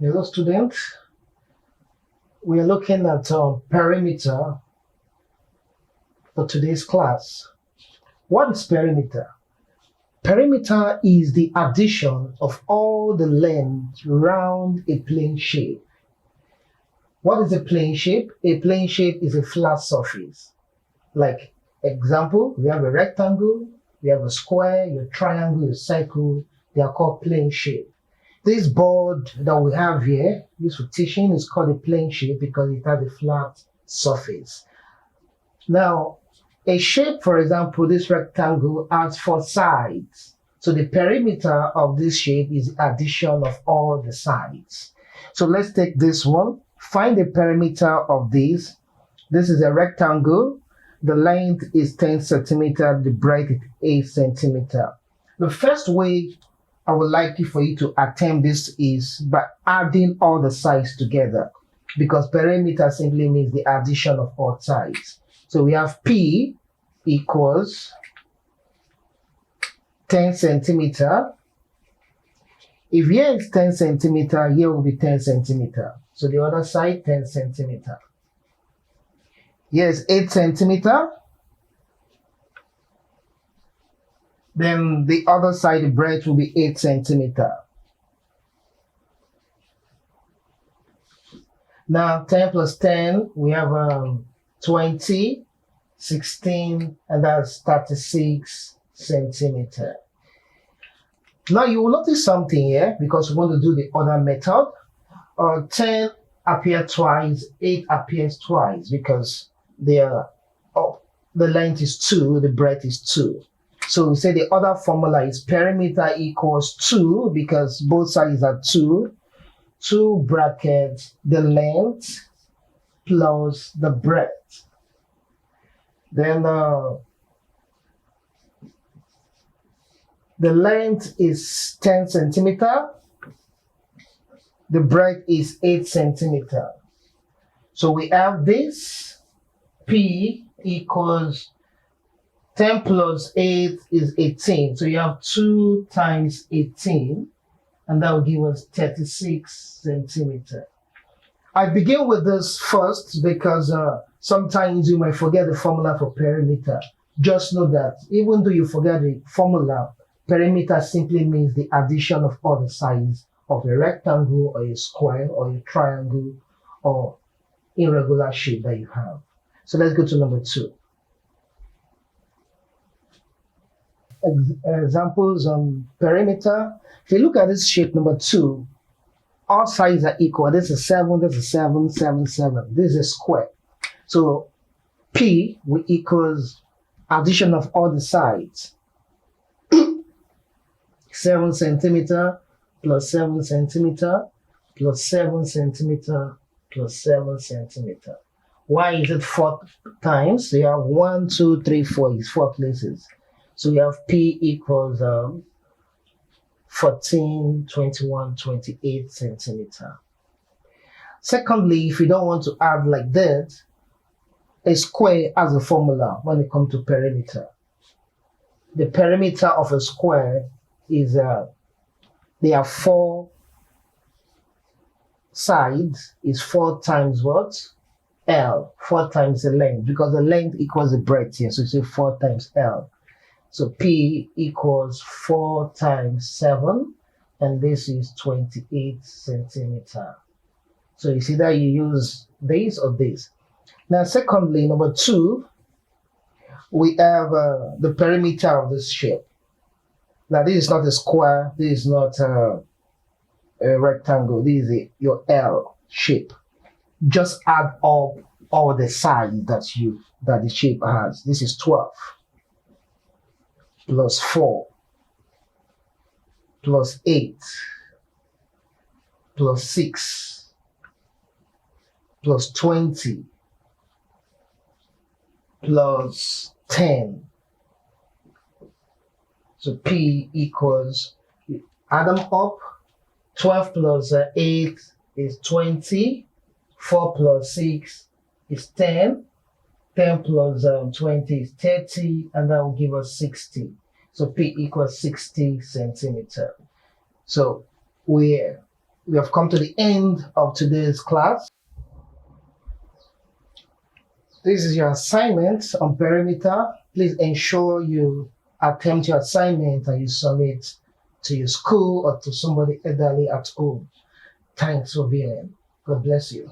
Hello students, we are looking at perimeter for today's class. What is perimeter? Perimeter is the addition of all the length around a plane shape. What is a plane shape? A plane shape is a flat surface. Like example, we have a rectangle, we have a square, your triangle, your circle, they are called plane shape. This board that we have here, used for teaching, is called a plane shape because it has a flat surface. Now, a shape, for example, this rectangle has 4 sides. So the perimeter of this shape is the addition of all the sides. So let's take this one. Find the perimeter of this. This is a rectangle. The length is 10 centimeters, the breadth is 8 centimeters. The first way I would like for you to attempt this is by adding all the sides together, because perimeter simply means the addition of all sides. So we have P equals 10 centimeter. If here is 10 centimeter, here will be 10 centimeter. So the other side, 10 centimeter. Here is 8 centimeter. Then the other side, the breadth will be 8 centimeter. Now 10 plus 10, we have 20, 16, and that's 36 centimeter. Now you will notice something here because we want to do the other method. 10 appears twice, 8 appears twice because the length is 2, the breadth is 2. So we say the other formula is perimeter equals 2 because both sides are 2. 2 brackets the length plus the breadth. Then the length is 10 centimeter. The breadth is 8 centimeter. So we have this P equals 10 plus 8 is 18. So you have 2 times 18, and that will give us 36 centimeters. I begin with this first because sometimes you might forget the formula for perimeter. Just know that even though you forget the formula, perimeter simply means the addition of all the sides of a rectangle or a square or a triangle or irregular shape that you have. So let's go to number 2. Examples on perimeter. If you look at this shape number 2, all sides are equal. This is 7, this is 7, 7, 7. This is a square. So P will equals addition of all the sides. 7 centimeter plus 7 centimeter plus 7 centimeter plus 7 centimeter. Why is it 4 times? So you have 1, 2, 3, 4. It's 4 places. So we have P equals 14, 21, 28 centimeter. Secondly, if you don't want to add like that, a square has a formula when it comes to perimeter. The perimeter of a square is, there are 4 sides, is 4 times what? L, 4 times the length, because the length equals the breadth here, so you say 4 times L. So P equals 4 times 7, and this is 28 centimeter. So you see that you use this or this. Now, secondly, number 2, we have the perimeter of this shape. Now, this is not a square, this is not a rectangle, this is your L shape. Just add up all the sides that the shape has. This is 12. Plus 4, plus 8, plus 6, plus 20, plus 10. So P equals, add them up, 12 plus 8 is 20, 4 plus 6 is 10, 10 plus 20 is 30, and that will give us 60. So P equals 60 centimeter. So we we have come to the end of today's class. This is your assignment on perimeter. Please ensure you attempt your assignment and you submit to your school or to somebody elderly at home. Thanks for being. God bless you.